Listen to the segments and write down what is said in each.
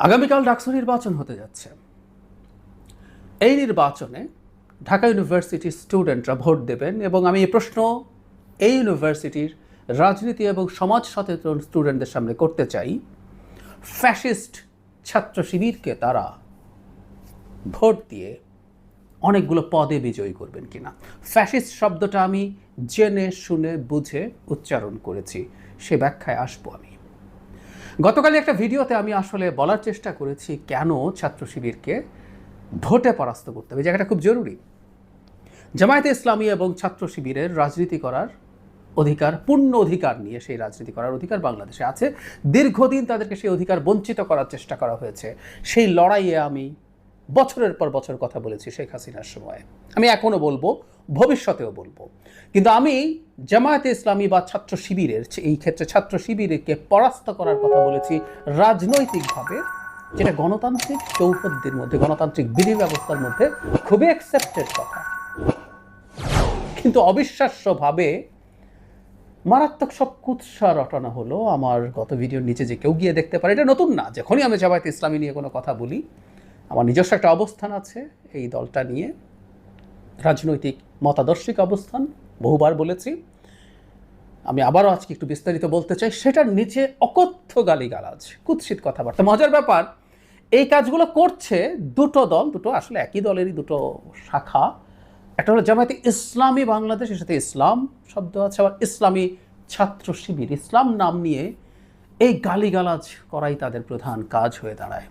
আগামীকাল ডাকসু নির্বাচন হতে যাচ্ছে। এই নির্বাচনে ঢাকা ইউনিভার্সিটির স্টুডেন্টরা ভোট দেবেন এবং আমি এই প্রশ্ন এই ইউনিভার্সিটির রাজনীতি এবং সমাজ সচেতন স্টুডেন্টদের সামনে করতে চাই, ফ্যাসিস্ট ছাত্র শিবিরকে তারা ভোট দিয়ে অনেকগুলো পদে বিজয়ী করবেন কিনা। ফ্যাসিস্ট শব্দটা আমি জেনে শুনে বুঝে উচ্চারণ করেছি, সে ব্যাখ্যায় আসবো আমি। গতকালই একটা ভিডিওতে আমি আসলে বলার চেষ্টা করেছি কেন ছাত্র শিবিরকে ভোটে পরাস্ত করতে হবে, এই জায়গাটা খুব জরুরি। জামায়াতে ইসলামী এবং ছাত্র শিবিরের রাজনীতি করার অধিকার, পূর্ণ অধিকার নিয়ে সেই রাজনীতি করার অধিকার বাংলাদেশে আছে। দীর্ঘদিন তাদেরকে সেই অধিকার বঞ্চিত করার চেষ্টা করা হয়েছে। সেই লড়াইয়ে আমি বছরের পর বছর কথা বলেছি শেখ হাসিনার সময়, আমি এখনও বলবো, ভবিষ্যতেও বলবো। কিন্তু আমি জামায়াতে ইসলামী বা ছাত্র শিবিরের, এই ক্ষেত্রে ছাত্র শিবিরকে পরাস্ত করার কথা বলেছি রাজনৈতিকভাবে, যেটা গণতান্ত্রিক চৌহদ্দির মধ্যে, গণতান্ত্রিক বিধি ব্যবস্থার মধ্যে খুবই অ্যাকসেপ্টেড কথা। কিন্তু অবিশ্বাস্যভাবে মারাত্মক সব কুৎসা রটানো হলো আমার গত ভিডিওর নিচে, যে কেউ গিয়ে দেখতে পারে। এটা নতুন না, যখনই আমি জামায়াতে ইসলামী নিয়ে কোনো কথা বলি, আমার নিজস্ব একটা অবস্থান আছে এই দলটা নিয়ে, রাজনৈতিক মতাদর্শিক অবস্থান, বহুবার বলেছি। আমি আবারও আজকে একটু বিস্তারিত বলতে চাই। সেটার নিচে অকথ্য গালিগালাজ, কুৎসিত কথাবার্তা। মজার ব্যাপার, এই কাজগুলো করছে দুটো দল, দুটো আসলে একই দলেরই দুটো শাখা। একটা হলো জামায়াতে ইসলামী বাংলাদেশ, এর সাথে ইসলাম শব্দ আছে, আবার ইসলামী ছাত্র শিবির, ইসলাম নাম নিয়ে এই গালিগালাজ করাই তাদের প্রধান কাজ হয়ে দাঁড়ায়।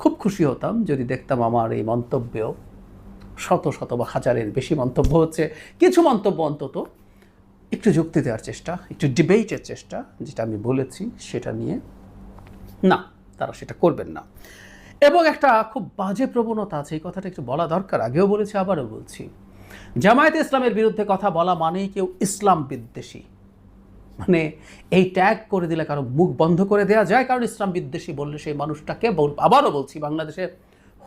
খুব খুশি হতাম যদি দেখতাম আমার এই মন্তব্যেও শত শত বা হাজারের বেশি মন্তব্য হচ্ছে, কিছু মন্তব্য অন্তত একটু যুক্তি দেওয়ার চেষ্টা, একটু ডিবেটের চেষ্টা, যেটা আমি বলেছি সেটা নিয়ে। না, তারা সেটা করবেন না। এবং একটা খুব বাজে প্রবণতা আছে, এই কথাটা একটু বলা দরকার, আগেও বলেছি আবারও বলছি। জামায়াতে ইসলামের বিরুদ্ধে কথা বলা মানেই কেউ ইসলাম বিদ্বেষী, মানে এই ট্যাগ করে দিলে কারো মুখ বন্ধ করে দেওয়া যায়, কারণ ইসলাম বিদ্বেষী বললে সেই মানুষটাকে, আবারও বলছি, বাংলাদেশে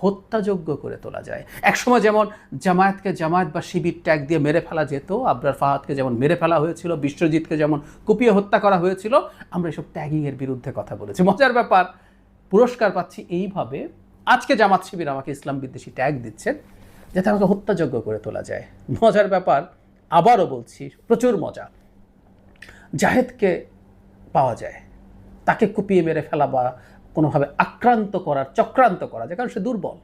হত্যাযোগ্য করে তোলা যায়। একসময় যেমন জামায়াতকে জামায়াত বা শিবির ট্যাগ দিয়ে মেরে ফেলা যেত, আবরার ফাহাদকে যেমন মেরে ফেলা হয়েছিল, বিশ্বজিৎকে যেমন কুপিয়ে হত্যা করা হয়েছিল, আমরা এসব ট্যাগিংয়ের বিরুদ্ধে কথা বলেছি। মজার ব্যাপার, পুরস্কার পাচ্ছি এইভাবে। আজকে জামাত শিবির আমাকে ইসলাম বিদ্বেষী ট্যাগ দিচ্ছেন যাতে আমাকে হত্যাযোগ্য করে তোলা যায়। মজার ব্যাপার, আবারও বলছি, প্রচুর মজা, জাহেদকে পাওয়া যায়, তাকে কুপিয়ে মেরে ফেলা বা কোনোভাবে আক্রান্ত করার, চক্রান্ত করা যায়, কারণ সে দুর্বল,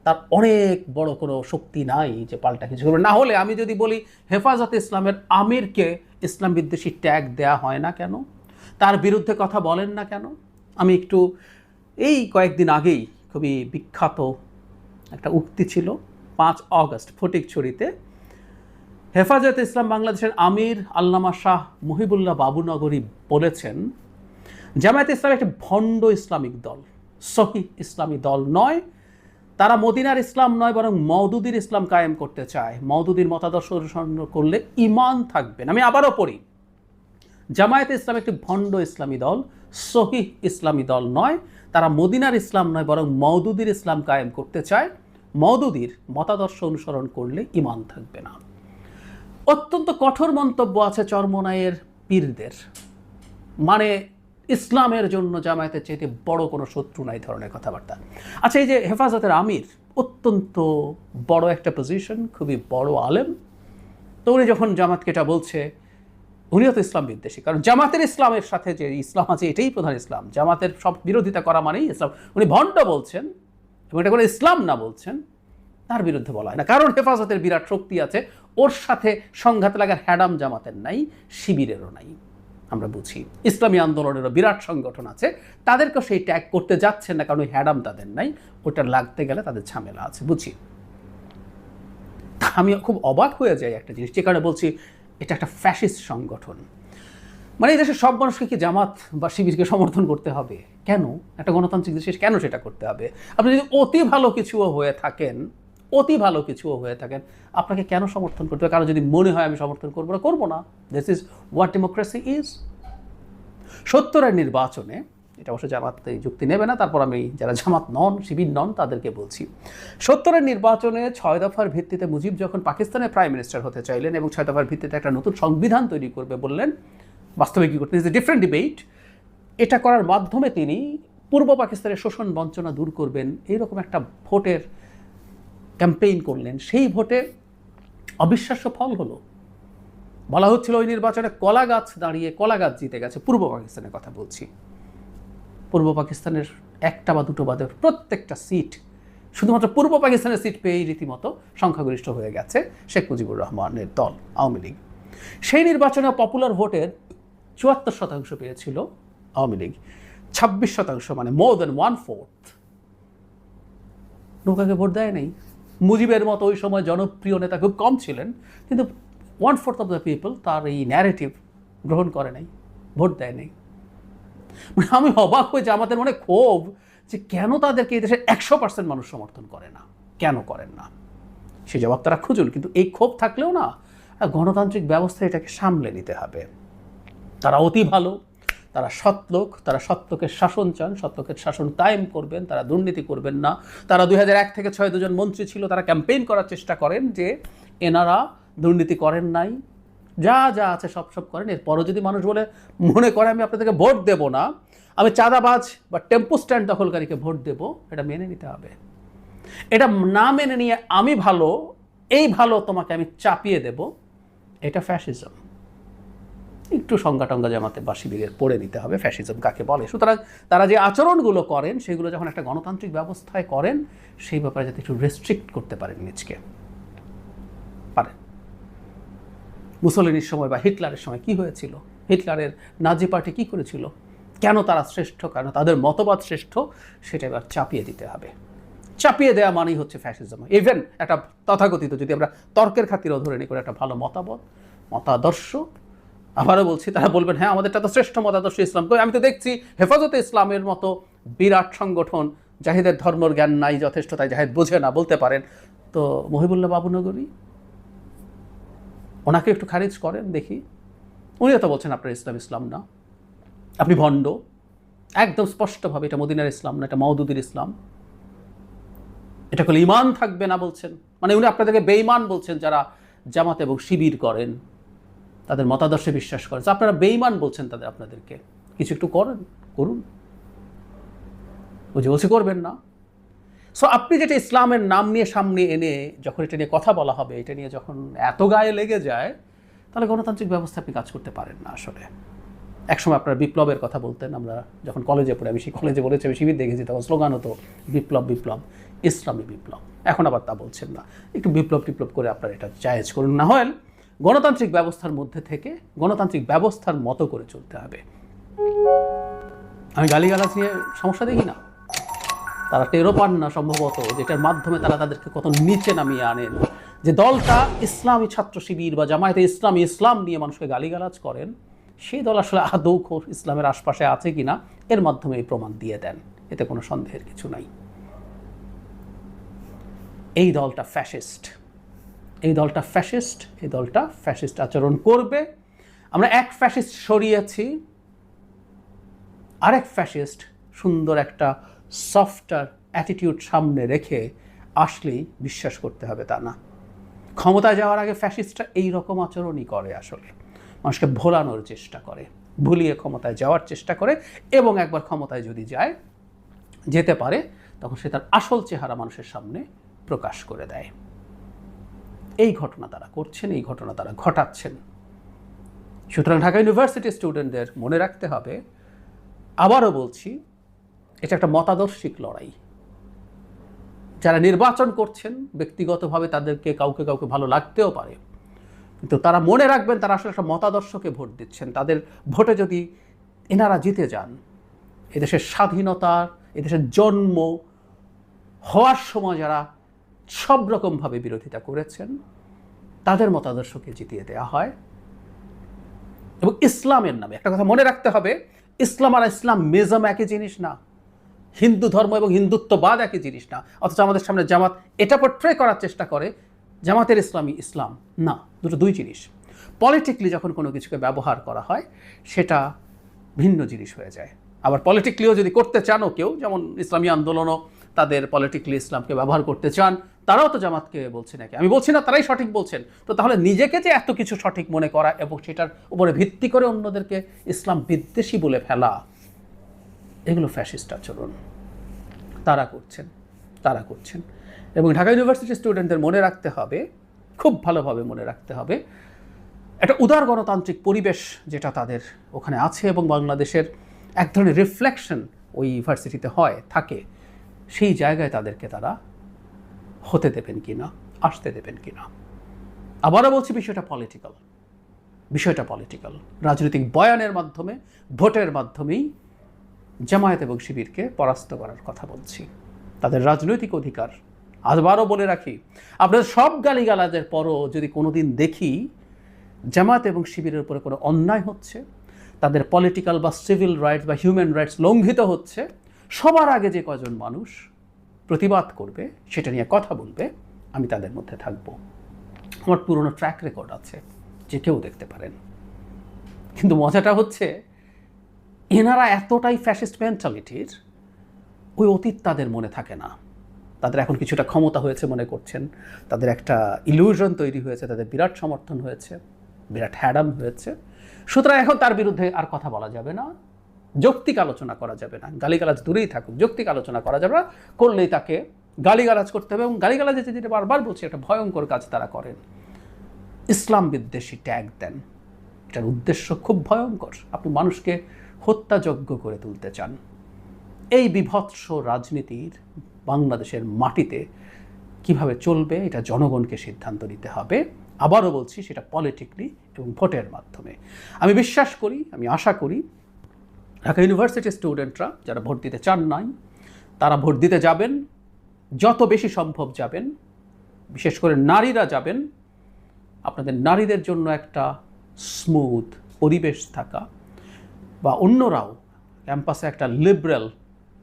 তার অনেক বড় কোনো শক্তি নাই যে পাল্টা কিছু করবে। না হলে আমি যদি বলি হেফাজতে ইসলামের আমিরকে ইসলাম বিদ্বেষী ট্যাগ দেয়া হয় না কেন, তার বিরুদ্ধে কথা বলেন না কেন? আমি একটু এই কয়েকদিন আগেই খুবই বিখ্যাত একটা উক্তি ছিল, 5 অগস্ট ফটিকছড়িতে হেফাজতে ইসলাম বাংলাদেশের আমির আল্লামা শাহ মুহিবুল্লাহ বাবুনগরী বলেছেন, জামায়াতে ইসলাম একটি ভণ্ড ইসলামিক দল, সহিহ ইসলামী দল নয়। তারা মদিনার ইসলাম নয়, বরং মওদুদির ইসলাম কায়েম করতে চায়। মওদুদির মতাদর্শ অনুসরণ করলে ঈমান থাকবেন। আমি আবারও পড়ি, জামায়াতে ইসলাম একটি ভণ্ড ইসলামী দল, সহিহ ইসলামী দল নয়। তারা মদিনার ইসলাম নয়, বরং মওদুদির ইসলাম কায়েম করতে চায়। মওদুদির মতাদর্শ অনুসরণ করলে ঈমান থাকবে না। অত্যন্ত কঠোর মন্তব্য আছে চরমোনাইয়ের পীরদের, মানে ইসলামের জন্য জামায়াতের চাইতে বড় কোনো শত্রু নাই ধরনের কথাবার্তা। আচ্ছা, এই যে হেফাজতের আমির, অত্যন্ত বড় একটা পজিশন, খুবই বড় আলেম, তো উনি যখন জামাতকে এটা বলছে, উনিও তো ইসলাম বিদ্বেষী, কারণ জামাতের ইসলামের সাথে যে ইসলাম আছে এটাই প্রধান ইসলাম, জামাতের সব বিরোধিতা করা মানেই ইসলাম। উনি ভণ্ড বলছেন এবং এটা কোনো ইসলাম না বলছেন, তার বিরুদ্ধে বলা হয় না, কারণ হেফাজতের বিরাট শক্তি আছে, ওর সাথে সংঘাত লাগার হ্যাডাম জামাতের নাই, শিবিরেরও নাই। আমরা বুঝি ইসলামী আন্দোলনেরও বিরাট সংগঠন আছে, তাদেরকেও সেই ট্যাগ করতে যাচ্ছেন না, কারণ ওই হ্যাডাম তাদের নাই, ওটা লাগতে গেলে তাদের ঝামেলা আছে, বুঝি। আমি খুব অবাক হয়ে যাই একটা জিনিস, যে কারণে বলছি এটা একটা ফ্যাসিস্ট সংগঠন। মানে এই দেশের সব মানুষকে কি জামাত বা শিবিরকে সমর্থন করতে হবে? কেন? একটা গণতান্ত্রিক দেশে কেন সেটা করতে হবে? আপনি যদি অতি ভালো কিছুও হয়ে থাকেন, অতি ভালো কিছুও হয়ে থাকেন, আপনাকে কেন সমর্থন করতে হবে? কারণ যদি মনে হয় আমি সমর্থন করবো না, করবো না। This is what democracy is. 70-এর নির্বাচনে, এটা অবশ্য জামাত এই যুক্তি নেবে না, তারপর আমি যারা জামাত নন, শিবির নন, তাদেরকে বলছি, 70-এর নির্বাচনে 6 দফার ভিত্তিতে মুজিব যখন পাকিস্তানের প্রাইম মিনিস্টার হতে চাইলেন এবং 6 দফার ভিত্তিতে একটা নতুন সংবিধান তৈরি করবে বললেন, বাস্তবে কী করতে, ইজ এ ডিফারেন্ট ডিবেট। এটা করার মাধ্যমে তিনি পূর্ব পাকিস্তানের শোষণ বঞ্চনা দূর করবেন, এইরকম একটা ভোটের ক্যাম্পেইন করলেন। সেই ভোটে অবিশ্বাস্য ফল হলো। বলা হচ্ছিল ওই নির্বাচনে কলা গাছ দাঁড়িয়ে কলা গাছ জিতে গেছে। পূর্ব পাকিস্তানের কথা বলছি। পূর্ব পাকিস্তানের একটা বা দুটো বাদে প্রত্যেকটা সিট, শুধুমাত্র পূর্ব পাকিস্তানের সিট পেয়েই রীতিমতো সংখ্যাগরিষ্ঠ হয়ে গেছে শেখ মুজিবুর রহমানের দল আওয়ামী লীগ। সেই নির্বাচনে পপুলার ভোটের ৭৪% পেয়েছিল আওয়ামী লীগ, ২৬%, মানে মোর দেন 1/4 নৌকাকে ভোট দেয় নাই। মুজিবের মতো ওই সময় জনপ্রিয় নেতা খুব কম ছিলেন, কিন্তু 1/4 অফ দ্য পিপল তার এই ন্যারেটিভ গ্রহণ করে নাই, ভোট দেয় নাই। মানে আমি অবাক হয়ে জামাতের মনে ক্ষোভ যে কেন তাদেরকে এই দেশের ১০০% মানুষ সমর্থন করে না, কেন করেন না, সে জবাব তারা খুঁজুন। কিন্তু এই ক্ষোভ থাকলেও না, গণতান্ত্রিক ব্যবস্থা এটাকে সামলে নিতে হবে। তারা অতি ভালো, তারা সৎলোক, তারা সৎলোকের শাসন চান, সৎলোকের শাসন কায়েম করবেন, তারা দুর্নীতি করবেন না। তারা ২০০১ থেকে ৬ দুজন মন্ত্রী ছিল, তারা ক্যাম্পেইন করার চেষ্টা করেন যে এনারা দুর্নীতি করেন নাই, যা যা আছে সব সব করেন। এরপরও যদি মানুষ মনে করে আমি আপনাদেরকে ভোট দেব না, আমি চাঁদাবাজ বা টেম্পো স্ট্যান্ড দখলকারীকে ভোট দেব, এটা মেনে নিতে হবে। এটা না মেনে নিয়ে আমি ভালো, এই ভালো তোমাকে আমি চাপিয়ে দেব, এটা ফ্যাসিজম। একটু সংজ্ঞা টঙ্গা জামাতে বা শিবিরের পড়ে নিতে হবে ফ্যাসিজম কাকে বলে। সুতরাং তারা যে আচরণগুলো করেন সেগুলো যখন একটা গণতান্ত্রিক ব্যবস্থায় করেন, সেই ব্যাপারে যাতে একটু রেস্ট্রিক্ট করতে পারেন নিজকে পারেন। মুসলিনের সময় বা হিটলারের সময় কি হয়েছিল, হিটলারের নাজি পার্টি কি করেছিল, কেন তারা শ্রেষ্ঠ, কেন তাদের মতবাদ শ্রেষ্ঠ, সেটা এবার চাপিয়ে দিতে হবে। চাপিয়ে দেওয়া মানেই হচ্ছে ফ্যাসিজম। ইভেন একটা তথাকথিত, যদি আমরা তর্কের খাতিরেও ধরে নিই, করে একটা ভালো মতাদর্শ, আবারও বলছি, তারা বলবেন হ্যাঁ আমাদেরটা তো শ্রেষ্ঠ মতাদর্শ ইসলাম। আমি তো দেখছি হেফাজতে ইসলামের মতো বিরাট সংগঠন, জাহিদের ধর্মর জ্ঞান নাই যথেষ্ট, তাই জাহিদ বোঝে না বলতে পারেন। তো মহিবুল্লাহ বাবুনগরী, ওনাকে একটু খারিজ করেন দেখি। উনিও তো বলছেন আপনার ইসলাম না, আপনি ভণ্ড, একদম স্পষ্টভাবে এটা মদিনার ইসলাম না, এটা মওদুদির ইসলাম, এটা করলে ঈমান থাকবে না বলছেন। মানে উনি আপনাদেরকে বেঈমান বলছেন, যারা জামাত এবং শিবির করেন, তাদের মতাদর্শে বিশ্বাস করেন, আপনারা বেঈমান বলছেন আপনাদেরকে। কিছু একটু করুন, বলছি করবেন না। সো আপনি যেটা ইসলামের নাম নিয়ে সামনে এনে যখন এটা নিয়ে কথা বলা হবে, এটা নিয়ে যখন এত গায়ে লেগে যায়, তাহলে গণতান্ত্রিক ব্যবস্থা আপনি কাজ করতে পারেন না আসলে। একসময় আপনারা বিপ্লবের কথা বলতেন, আমরা যখন কলেজে পড়ে, আমি সেই কলেজে বলেছি, আমি শিবির দেখেছি, তখন স্লোগান হতো বিপ্লব, ইসলামী বিপ্লব। এখন আবার তা বলছেন না। একটু বিপ্লব করে আপনারা এটা জায়েজ করুন, না হয় গণতান্ত্রিক ব্যবস্থার মধ্যে থেকে গণতান্ত্রিক ব্যবস্থার মতো করে চলতে হবে। আমি গালিগালাজ নিয়ে সমস্যা দেখি না, তারা টেরও পান না সম্ভবত, যেটার মাধ্যমে তারা তাদেরকে কত নিচে নামিয়ে আনেন। যে দলটা ইসলামী ছাত্র শিবির বা জামায়াতে ইসলামী, ইসলাম নিয়ে মানুষকে গালিগালাজ করেন, সেই দল আসলে আদৌ ইসলামের আশপাশে আছে কিনা এর মাধ্যমে এই প্রমাণ দিয়ে দেন, এতে কোনো সন্দেহের কিছু নাই। এই দলটা ফ্যাসিস্ট, এই দলটা ফ্যাসিস্ট আচরণ করবে। আমরা এক ফ্যাসিস্ট সরিয়েছি, আরেক ফ্যাসিস্ট সুন্দর একটা সফটার অ্যাটিটিউড সামনে রেখে আসলেই বিশ্বাস করতে হবে তা না। ক্ষমতায় যাওয়ার আগে ফ্যাসিস্টরা এই রকম আচরণই করে, আসলে মানুষকে ভোলানোর চেষ্টা করে, ভুলিয়ে ক্ষমতায় যাওয়ার চেষ্টা করে, এবং একবার ক্ষমতায় যদি যেতে পারে, তখন সে তার আসল চেহারা মানুষের সামনে প্রকাশ করে দেয়। এই ঘটনা তারা করছেন, এই ঘটনা তারা ঘটাচ্ছেন। সুতরাং ঢাকা ইউনিভার্সিটির স্টুডেন্টদের মনে রাখতে হবে, আবারও বলছি, এটা একটা মতাদর্শিক লড়াই। যারা নির্বাচন করছেন ব্যক্তিগতভাবে তাদেরকে কাউকে ভালো লাগতেও পারে, কিন্তু তারা মনে রাখবেন তারা আসলে একটা মতাদর্শকে ভোট দিচ্ছেন। তাদের ভোটে যদি এনারা জিতে যান, এদেশের স্বাধীনতার, এদেশের জন্ম হওয়ার সময় যারা সব রকমভাবে বিরোধিতা করেছেন, তাদের মতাদর্শকে জিতিয়ে দেওয়া হয়। এবং ইসলামের নামে একটা কথা মনে রাখতে হবে, ইসলাম আর ইসলামিজম একই জিনিস না, হিন্দু ধর্ম এবং হিন্দুত্ববাদ একই জিনিস না। অথচ আমাদের সামনে জামাত এটা পোট্রে করার চেষ্টা করে জামাতের ইসলামী ইসলাম না, দুই জিনিস। পলিটিক্যালি যখন কোনো কিছুকে ব্যবহার করা হয় সেটা ভিন্ন জিনিস হয়ে যায়। আবার পলিটিক্যালিও যদি করতে চানও কেউ, যেমন ইসলামী আন্দোলনও তাদের পলিটিক্যালি ইসলামকে ব্যবহার করতে চান, তারাও তো জামাতকে বলছে নাকি, আমি বলছি না তারাই সঠিক বলছেন। তো তাহলে নিজেকে যে এত কিছু সঠিক মনে করা এবং সেটার উপরে ভিত্তি করে অন্যদেরকে ইসলাম বিদ্বেষী বলে ফেলা, এগুলো ফ্যাসিস্ট আচরণ। তারা করছেন এবং ঢাকা ইউনিভার্সিটির স্টুডেন্টদের মনে রাখতে হবে, খুব ভালোভাবে মনে রাখতে হবে, একটা উদার গণতান্ত্রিক পরিবেশ যেটা তাদের ওখানে আছে এবং বাংলাদেশের এক ধরনের রিফ্লেকশন ওই ইউনিভার্সিটিতে থাকে, সেই জায়গায় তাদেরকে তারা হতে দেবেন কিনা, আসতে দেবেন কিনা। আবারও বলছি, বিষয়টা পলিটিক্যাল। রাজনৈতিক বয়ানের মাধ্যমে, ভোটের মাধ্যমেই জামায়াত এবং শিবিরকে পরাস্ত করার কথা বলছি। তাদের রাজনৈতিক অধিকার, আবারও বলে রাখি, আপনাদের সব গালিগালাজের পরও যদি কোনোদিন দেখি জামায়াত এবং শিবিরের উপরে কোনো অন্যায় হচ্ছে, তাদের পলিটিক্যাল বা সিভিল রাইটস বা হিউম্যান রাইটস লঙ্ঘিত হচ্ছে, সবার আগে যে কজন মানুষ প্রতিবাদ করবে, সেটা নিয়ে কথা বলবে, আমি তাদের মধ্যে থাকব। আমার পুরনো ট্র্যাক রেকর্ড আছে, যে কেউ দেখতে পারেন। কিন্তু মজাটা হচ্ছে, এনারা এতটাই ফ্যাসিস্ট মেন্টালিটির, ওই অতীত তাদের মনে থাকে না। তাদের এখন কিছুটা ক্ষমতা হয়েছে মনে করছেন, তাদের একটা ইলিউশন তৈরি হয়েছে, তাদের বিরাট সমর্থন হয়েছে, বিরাট হ্যাডাম হয়েছে। সুতরাং এখন তার বিরুদ্ধে আর কথা বলা যাবে না, যৌক্তিক আলোচনা করা যাবে না। গালিগালাজ দূরেই থাকুক, যৌক্তিক আলোচনা করা যাবে না। করলেই তাকে গালিগালাজ করতে হবে, এবং গালিগালাজে যেটা বারবার বলছি, একটা ভয়ঙ্কর কাজ তারা করেন, ইসলাম বিদ্বেষী ট্যাগ দেন। এটার উদ্দেশ্য খুব ভয়ঙ্কর। আপনি মানুষকে হত্যাযজ্ঞ করে তুলতে চান। এই বিভৎস রাজনীতির বাংলাদেশের মাটিতে কিভাবে চলবে, এটা জনগণকে সিদ্ধান্ত নিতে হবে। আবারও বলছি, সেটা পলিটিক্যালি এবং ভোটের মাধ্যমে। আমি বিশ্বাস করি, আমি আশা করি ঢাকা ইউনিভার্সিটির স্টুডেন্টরা যারা ভোট দিতে চান নাই, তারা ভোট দিতে যাবেন, যত বেশি সম্ভব যাবেন, বিশেষ করে নারীরা যাবেন। আপনাদের নারীদের জন্য একটা স্মুথ পরিবেশ থাকা, বা অন্যরাও ক্যাম্পাসে একটা লিবারেল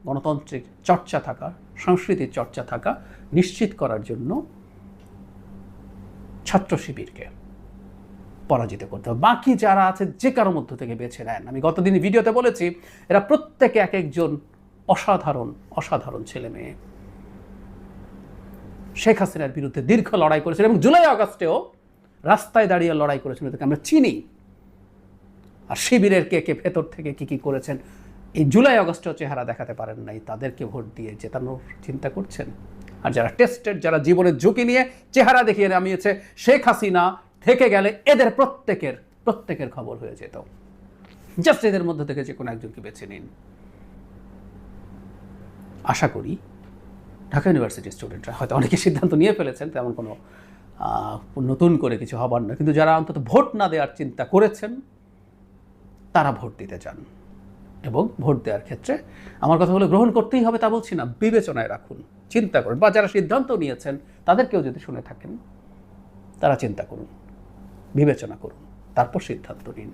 গণতান্ত্রিক চর্চা থাকা, সংস্কৃতির চর্চা থাকা নিশ্চিত করার জন্য ছাত্র শিবিরকে পরাজিত করতে হবে। বাকি যারা আছে যে কারোর মধ্য থেকে বেছে নেন। আমি গতদিন ভিডিওতে বলেছি, এরা প্রত্যেকে এক একজন অসাধারণ ছেলে মেয়ে। শেখ হাসিনার বিরুদ্ধে দীর্ঘ লড়াই করেছেন এবং জুলাই আগস্টেও রাস্তায় দাঁড়িয়ে লড়াই করেছেন, এদেরকে আমরা চিনি। আর শিবিরের কে ভেতর থেকে কি করেছেন, এই জুলাই আগস্টেও চেহারা দেখাতে পারেন নাই, তাদেরকে ভোট দিয়ে জেতানোর চিন্তা করছেন। আর যারা টেস্টেড, যারা জীবনের ঝুঁকি নিয়ে চেহারা দেখিয়ে নামিয়েছে, শেখ হাসিনা থেকে গেলে এদের প্রত্যেকের খবর হয়ে যেত। জাস্ট এদের মধ্যে থেকে যে কোনো একজনকে বেছে নিন। আশা করি ঢাকা ইউনিভার্সিটির স্টুডেন্টরা হয়তো অনেকে সিদ্ধান্ত নিয়ে ফেলেছেন, তেমন কোনো নতুন করে কিছু হবার না, কিন্তু যারা অন্তত ভোট না দেওয়ার চিন্তা করেছেন, তারা ভোট দিতে চান। এবং ভোট দেওয়ার ক্ষেত্রে আমার কথা হলো, গ্রহণ করতেই হবে তা বলছি না, বিবেচনায় রাখুন, চিন্তা করুন, বা যারা সিদ্ধান্ত নিয়েছেন তাদেরকেও যদি শুনে থাকেন, তারা চিন্তা করুন, বিবেচনা করুন, তারপর সিদ্ধান্ত নিন।